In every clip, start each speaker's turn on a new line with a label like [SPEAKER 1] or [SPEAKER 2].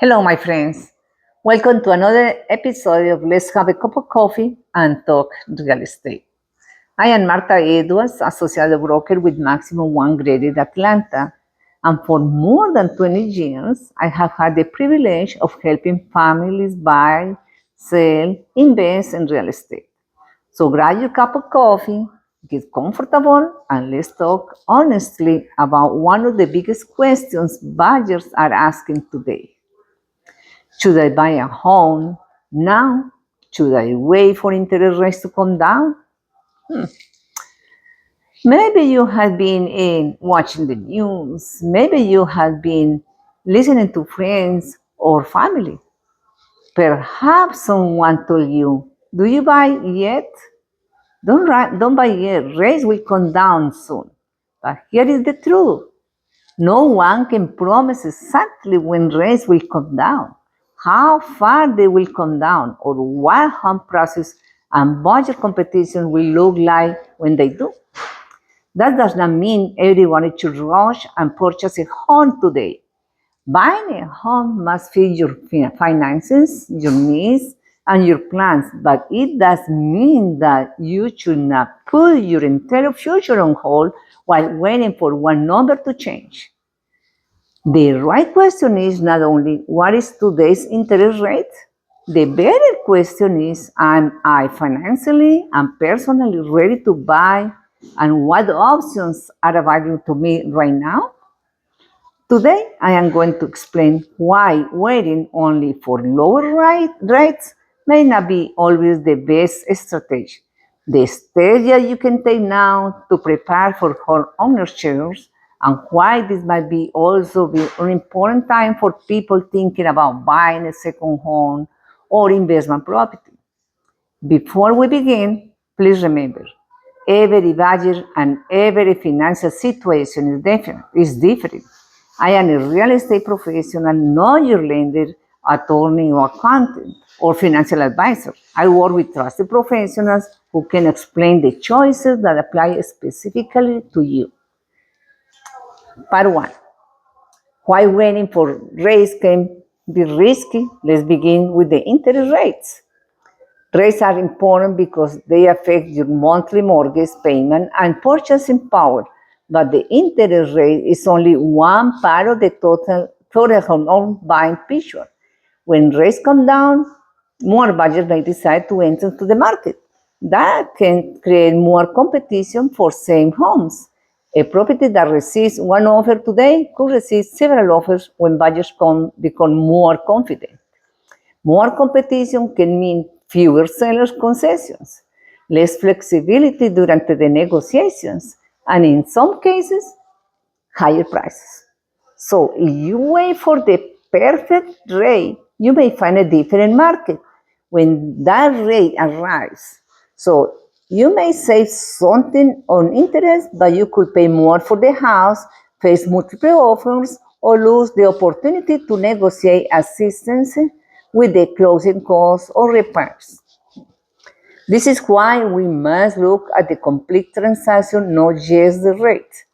[SPEAKER 1] Hello, my friends. Welcome to another episode of Let's Have a Cup of Coffee and Talk Real Estate. I am Marta Edwards, Associate Broker with Maximum One Graded Atlanta. And for more than 20 years, I have had the privilege of helping families buy, sell, invest in real estate. So grab your cup of coffee, get comfortable, and let's talk honestly about one of the biggest questions buyers are asking today. Should I buy a home now? Should I wait for interest rates to come down? Maybe you have been watching the news. Maybe you have been listening to friends or family. Perhaps someone told you, do you buy yet? Don't buy yet. Rates will come down soon. But here is the truth. No one can promise exactly when rates will come down, how far they will come down, or what home prices and budget competition will look like when they do. That does not mean everyone should rush and purchase a home today. Buying a home must fit your finances, your needs, and your plans, but it does mean that you should not put your entire future on hold while waiting for one number to change. The right question is not only what is today's interest rate, the better question is am I financially and personally ready to buy and what options are available to me right now? Today I am going to explain why waiting only for lower rates may not be always the best strategy. The steps that you can take now to prepare for home ownership and why this might be also be an important time for people thinking about buying a second home or investment property. Before we begin, please remember, every budget and every financial situation is different. I am a real estate professional, not your lender, attorney, or accountant, or financial advisor. I work with trusted professionals who can explain the choices that apply specifically to you. Part 1. Why waiting for rates can be risky? Let's begin with the interest rates. Rates are important because they affect your monthly mortgage payment and purchasing power, but the interest rate is only one part of the total home buying picture. When rates come down, more buyers may decide to enter into the market. That can create more competition for same homes. A property that receives one offer today could receive several offers when buyers become more confident. More competition can mean fewer sellers' concessions, less flexibility during the negotiations, and in some cases, higher prices. So if you wait for the perfect rate, you may find a different market when that rate arrives. So you may save something on interest, but you could pay more for the house, face multiple offers, or lose the opportunity to negotiate assistance with the closing costs or repairs. This is why we must look at the complete transaction, not just the rate.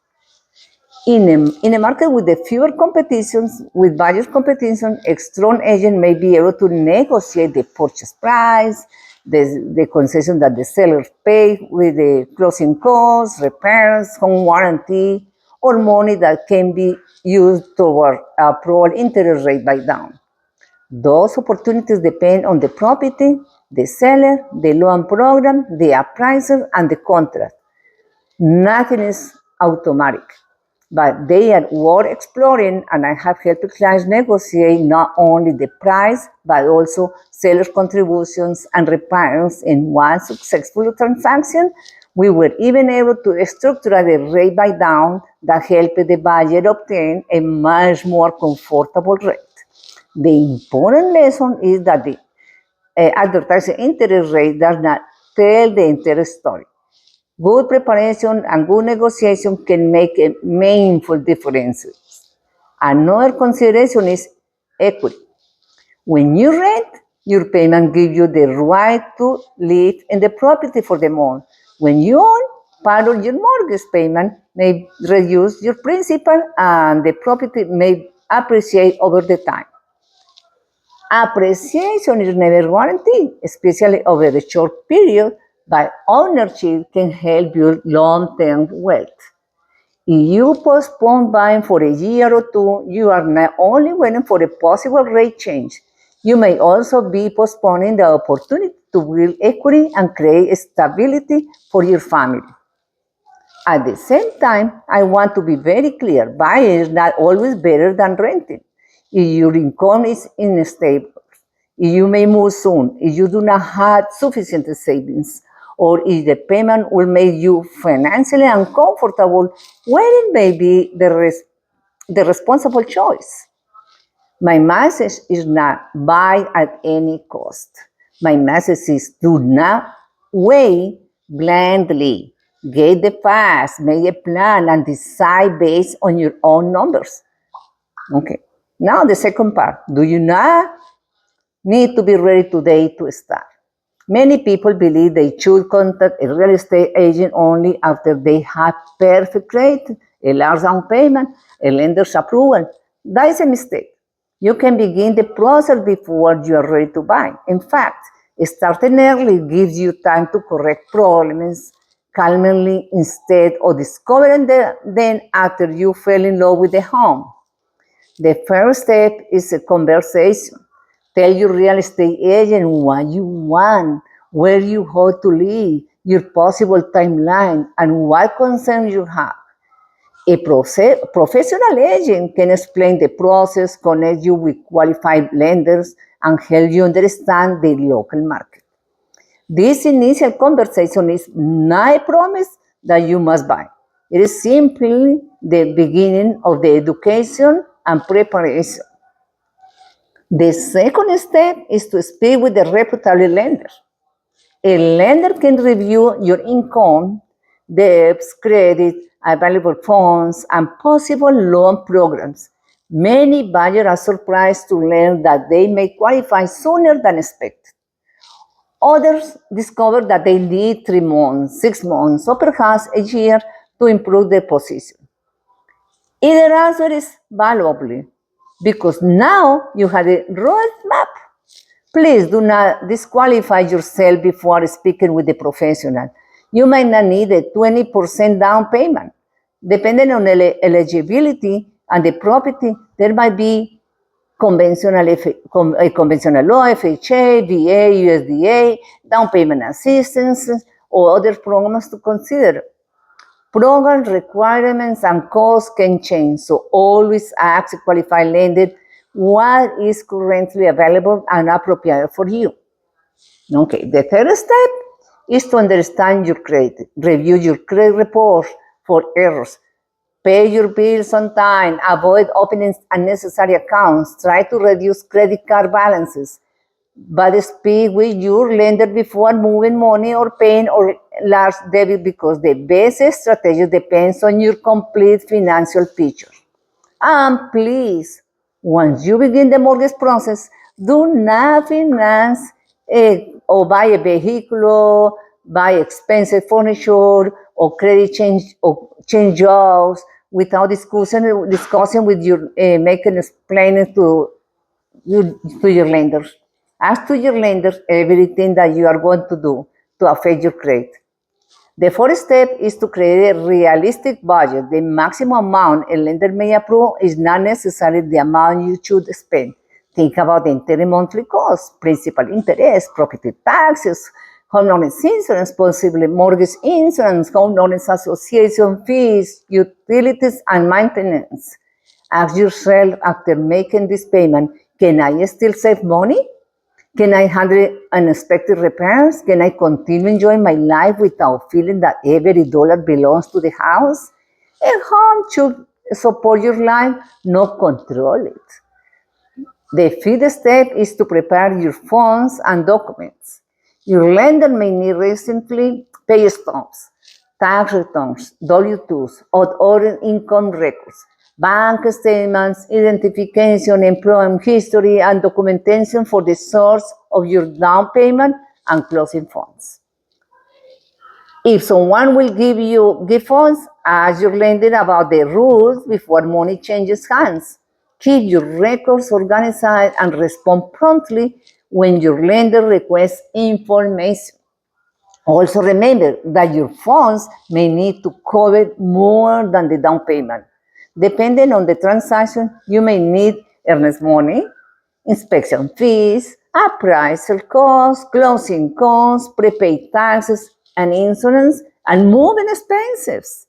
[SPEAKER 1] In a market with the fewer competitions, with various competition, a strong agent may be able to negotiate the purchase price, the concession that the seller paid with the closing costs, repairs, home warranty, or money that can be used toward approval interest rate buydown. Those opportunities depend on the property, the seller, the loan program, the appraiser, and the contract. Nothing is automatic, but they are worth exploring, and I have helped clients negotiate not only the price, but also sellers' contributions and repairs in one successful transaction. We were even able to structure the rate buydown that helped the buyer obtain a much more comfortable rate. The important lesson is that the advertising interest rate does not tell the entire story. Good preparation and good negotiation can make a meaningful difference. Another consideration is equity. When you rent, your payment gives you the right to live in the property for the month. When you own, part of your mortgage payment may reduce your principal and the property may appreciate over the time. Appreciation is never guaranteed, especially over a short period, but ownership can help build long-term wealth. If you postpone buying for a year or two, you are not only waiting for a possible rate change, you may also be postponing the opportunity to build equity and create stability for your family. At the same time, I want to be very clear, buying is not always better than renting. If your income is unstable, if you may move soon, if you do not have sufficient savings, or if the payment will make you financially uncomfortable, waiting may be the responsible choice. My message is not buy at any cost. My message is do not wait blindly. Get the facts, make a plan, and decide based on your own numbers. Okay. Now the second part. Do you not need to be ready today to start? Many people believe they should contact a real estate agent only after they have perfect credit, a large down payment, a lender's approval. That is a mistake. You can begin the process before you are ready to buy. In fact, starting early gives you time to correct problems calmly instead of discovering them after you fell in love with the home. The first step is a conversation. Tell your real estate agent what you want, where you hope to live, your possible timeline, and what concerns you have. A professional agent can explain the process, connect you with qualified lenders, and help you understand the local market. This initial conversation is not a promise that you must buy. It is simply the beginning of the education and preparation. The second step is to speak with a reputable lender. A lender can review your income, debts, credit, available funds, and possible loan programs. Many buyers are surprised to learn that they may qualify sooner than expected. Others discover that they need 3 months, 6 months, or perhaps a year to improve their position. Either answer is valuable because now you have a roadmap. Please do not disqualify yourself before speaking with the professional. You might not need a 20% down payment. Depending on eligibility and the property, there might be conventional law, FHA, VA, USDA, down payment assistance, or other programs to consider. Program requirements and costs can change, so always ask a qualified lender what is currently available and appropriate for you. Okay, the third step is to understand your credit. Review your credit report for errors. Pay your bills on time. Avoid opening unnecessary accounts. Try to reduce credit card balances. But speak with your lender before moving money or paying or large debit because the best strategy depends on your complete financial picture. And please, once you begin the mortgage process, do not finance or buy a vehicle, buy expensive furniture, or credit change jobs without discussing with your making explaining to your lenders. Ask to your lenders everything that you are going to do to affect your credit. The fourth step is to create a realistic budget. The maximum amount a lender may approve is not necessarily the amount you should spend. Think about the entire monthly costs, principal interest, property taxes, homeowners insurance, possibly mortgage insurance, homeowners association fees, utilities, and maintenance. Ask yourself after making this payment, can I still save money? Can I handle unexpected repairs? Can I continue enjoying my life without feeling that every dollar belongs to the house? A home should support your life, not control it. The fifth step is to prepare your funds and documents. Your lender may need recently pay stubs, tax returns, W-2s, or other income records, bank statements, identification, employment history, and documentation for the source of your down payment and closing funds. If someone will give funds, ask your lender about the rules before money changes hands. Keep your records organized and respond promptly when your lender requests information. Also remember that your funds may need to cover more than the down payment. Depending on the transaction, you may need earnest money, inspection fees, appraisal costs, closing costs, prepaid taxes, and insurance, and moving expenses,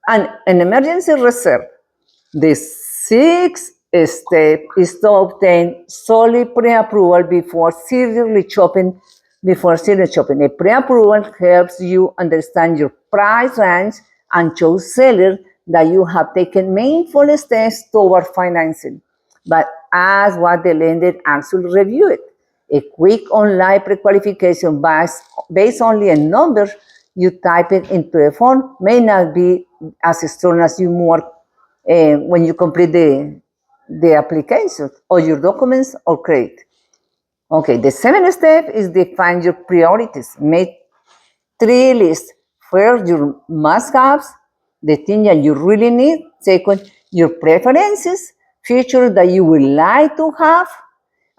[SPEAKER 1] and an emergency reserve. The sixth step is to obtain solid pre-approval before seriously shopping. A pre-approval helps you understand your price range and shows sellers that you have taken meaningful steps toward financing. But ask what the lender actually reviewed. A quick online pre-qualification based only on numbers you type it into a form may not be as strong as you more when you complete the application or your documents or credit. Okay, the seventh step is define your priorities. Make 3 lists. First, your must-haves, the thing that you really need. Second, your preferences, features that you would like to have,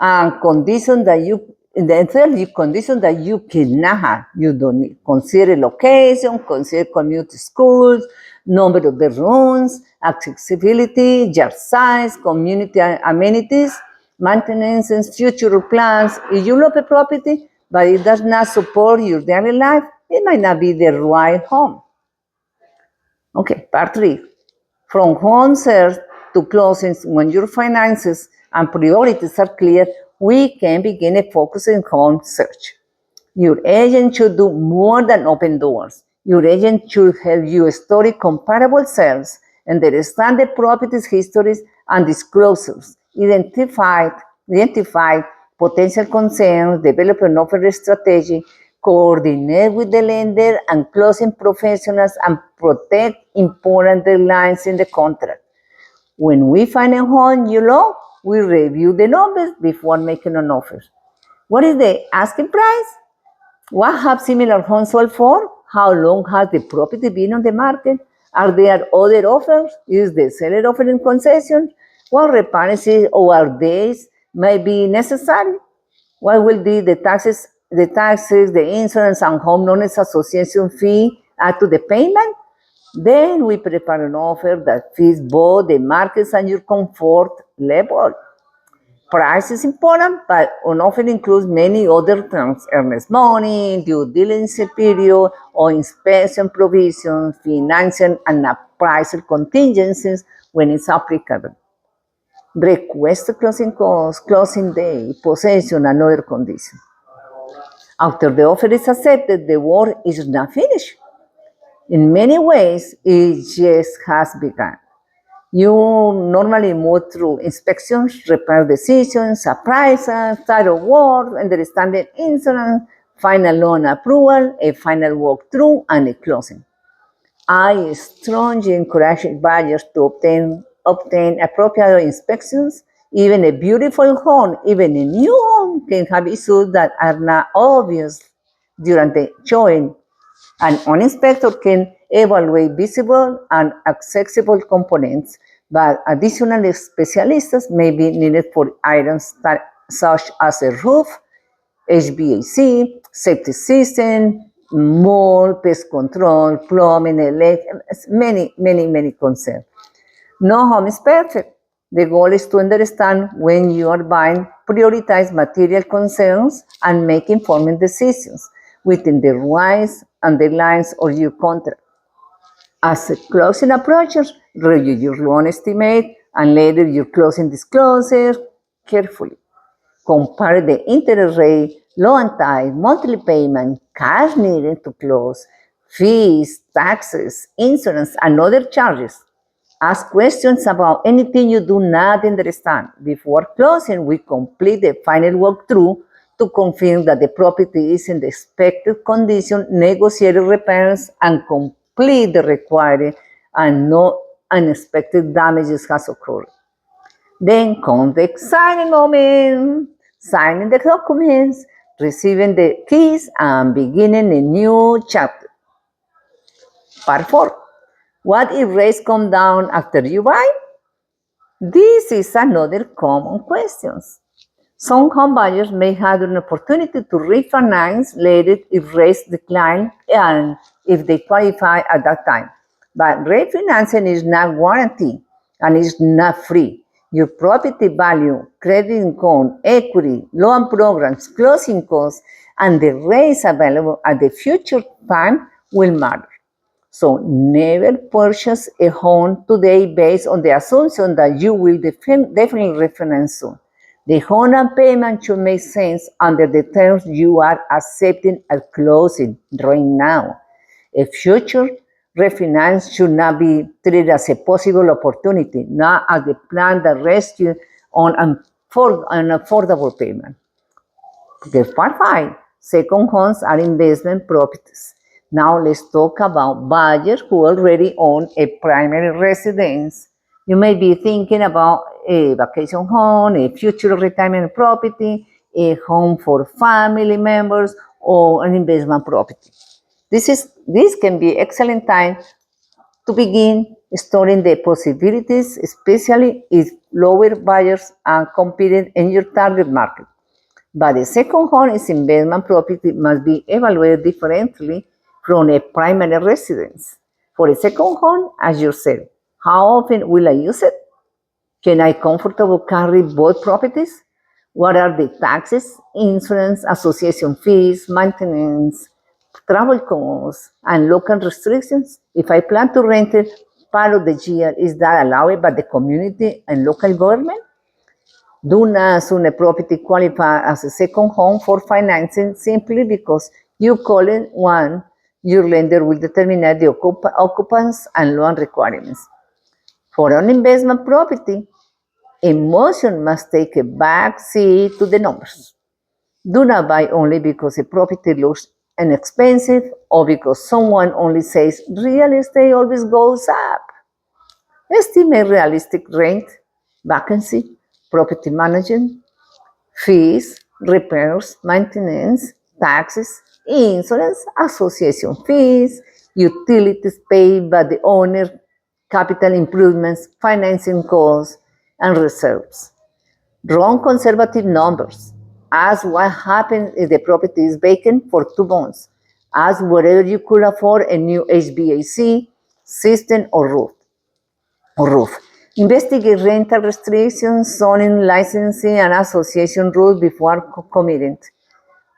[SPEAKER 1] and conditions that you, then third, conditions that you cannot have. You don't need. Consider location, consider commute to schools, number of bedrooms, accessibility, yard size, community amenities, maintenance, and future plans. If you love a property, but it does not support your daily life, it might not be the right home. Okay, part 3. From home search to closings, when your finances and priorities are clear, we can begin focusing on home search. Your agent should do more than open doors. Your agent should help you study comparable sales, understand the property's histories and disclosures, identify potential concerns, develop an offer strategy, coordinate with the lender and closing professionals, and protect important deadlines in the contract. When we find a home you love, we review the numbers before making an offer. What is the asking price? What have similar homes sold for? How long has the property been on the market? Are there other offers? Is the seller offering concessions? What repairs or days may be necessary? What will be the taxes, the insurance, and homeowners association fee add to the payment? Then we prepare an offer that fits both the markets and your comfort level. Price is important, but an offer includes many other terms: earnest money, due diligence period, or inspection provisions, financial and appraisal contingencies when it's applicable. Request closing costs, closing day, possession, and other conditions. After the offer is accepted, the work is not finished. In many ways, it just has begun. You normally move through inspections, repair decisions, appraisal, title work, understanding insurance, final loan approval, a final walkthrough, and a closing. I strongly encourage buyers to obtain appropriate inspections. Even a beautiful home, even a new home, can have issues that are not obvious during the showing. An inspector can evaluate visible and accessible components, but additional specialists may be needed for items such as a roof, HVAC, safety system, mold, pest control, plumbing, electric, many concerns. No home is perfect. The goal is to understand when you are buying, prioritize material concerns, and make informed decisions within the rights and deadlines of your contract. As closing approaches, review your loan estimate and later your closing disclosure carefully. Compare the interest rate, loan type, monthly payment, cash needed to close, fees, taxes, insurance, and other charges. Ask questions about anything you do not understand. Before closing, we complete the final walkthrough to confirm that the property is in the expected condition, negotiate repairs, and complete the required and no unexpected damages has occurred. Then comes the exciting moment, signing the documents, receiving the keys, and beginning a new chapter. Part 4. What if rates come down after you buy? This is another common question. Some home buyers may have an opportunity to refinance later if rates decline and if they qualify at that time. But refinancing is not guaranteed and is not free. Your property value, credit income, equity, loan programs, closing costs, and the rates available at the future time will matter. So never purchase a home today based on the assumption that you will definitely refinance soon. The home and payment should make sense under the terms you are accepting at closing right now. A future refinance should not be treated as a possible opportunity, not as the plan that rests you on an affordable payment. The part five, second homes are investment properties. Now let's talk about buyers who already own a primary residence. You may be thinking about a vacation home, a future retirement property, a home for family members, or an investment property. This can be excellent time to begin exploring the possibilities, especially if lower buyers are competing in your target market. But the second home is investment property must be evaluated differently from a primary residence. For a second home, as you said, how often will I use it? Can I comfortably carry both properties? What are the taxes, insurance, association fees, maintenance, travel costs, and local restrictions? If I plan to rent it part of the year, is that allowed by the community and local government? Do not assume a property qualify as a second home for financing simply because you call it one. Your lender will determine the occupants and loan requirements. For an investment property, emotion must take a back seat to the numbers. Do not buy only because a property looks inexpensive or because someone only says real estate always goes up. Estimate realistic rent, vacancy, property management, fees, repairs, maintenance, taxes, insurance, association fees, utilities paid by the owner, capital improvements, financing costs, and reserves. Wrong conservative numbers. Ask what happens if the property is vacant for 2 months. Ask whether you could afford a new HVAC system or roof. Investigate rental restrictions, zoning, licensing, and association rules before committing.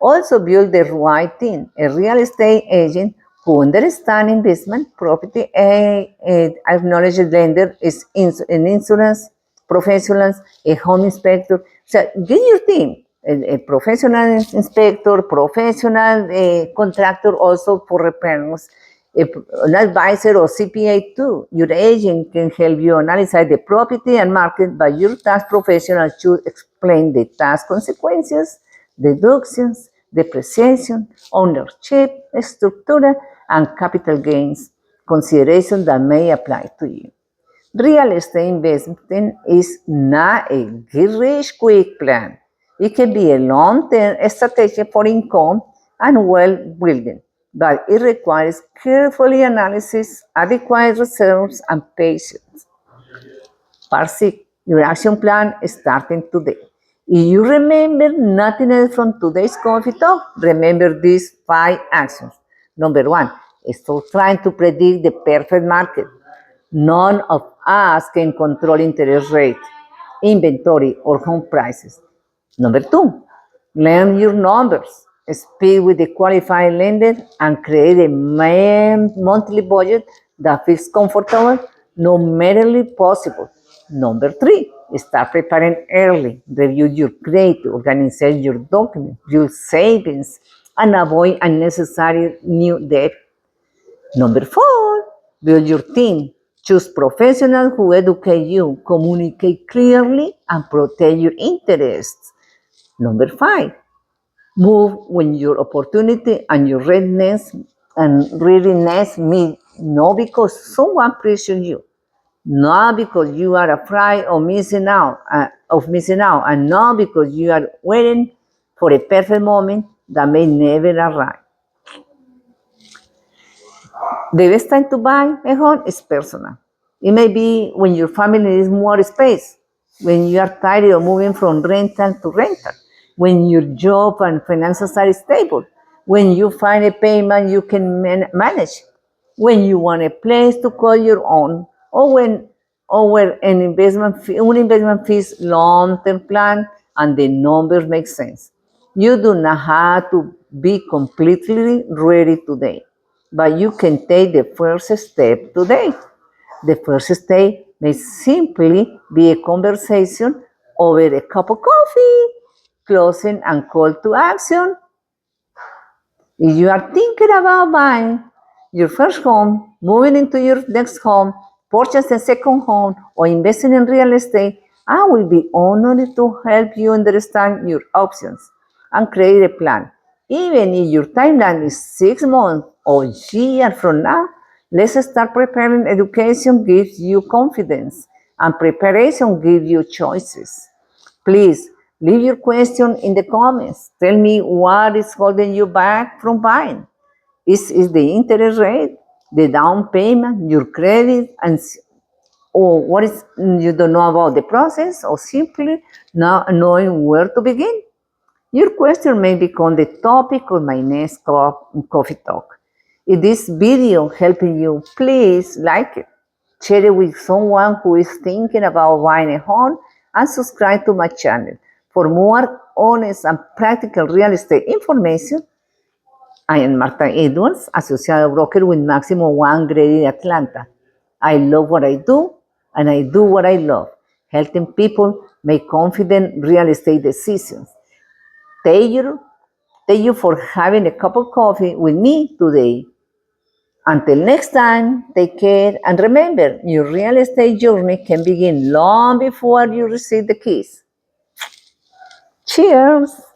[SPEAKER 1] Also build the right team, a real estate agent who understands investment, property, acknowledged lender, is an insurance professional, a home inspector. So get your team, a professional inspector, professional contractor also for repairs, an advisor or CPA too. Your agent can help you analyze the property and market, but your tax professional should explain the tax consequences, deductions, depreciation, ownership, structure, and capital gains considerations that may apply to you. Real estate investing is not a get rich quick plan. It can be a long-term strategy for income and wealth building, but it requires carefully analysis, adequate reserves, and patience. Part 6, your action plan is starting today. If you remember nothing else from today's coffee talk, remember these 5 actions. Number 1, stop trying to predict the perfect market. None of us can control interest rate, inventory, or home prices. Number 2, learn your numbers. Speak with the qualified lender and create a monthly budget that feels comfortable, no matter possible. Number 3, start preparing early. Review your credit, organize your documents, your savings, and avoid unnecessary new debt. Number 4, build your team. Choose professionals who educate you, communicate clearly, and protect your interests. Number 5, move when your opportunity and your readiness meet, not because someone pressured you, not because you are afraid of missing out, and not because you are waiting for a perfect moment that may never arrive. The best time to buy a home is personal. It may be when your family needs more space, when you are tired of moving from rental to rental, when your job and finances are stable, when you find a payment you can manage, when you want a place to call your own, or when an investment fees long-term plan and the numbers make sense. You do not have to be completely ready today, but you can take the first step today. The first step may simply be a conversation over a cup of coffee, closing and call to action. If you are thinking about buying your first home, moving into your next home, purchasing a second home, or investing in real estate, I will be honored to help you understand your options and create a plan. Even if your timeline is 6 months or a year from now, let's start preparing. Education gives you confidence, and preparation gives you choices. Please leave your question in the comments. Tell me what is holding you back from buying. Is the interest rate, the down payment, your credit, or what is you don't know about the process, or simply not knowing where to begin? Your question may become the topic of my next coffee talk. If this video helping you, please like it, share it with someone who is thinking about buying a home, and subscribe to my channel. For more honest and practical real estate information, I am Marta Edwards, Associate Broker with Maximum One Grade in Atlanta. I love what I do, and I do what I love, helping people make confident real estate decisions. Thank you for having a cup of coffee with me today. Until next time, take care, and remember, your real estate journey can begin long before you receive the keys. Cheers!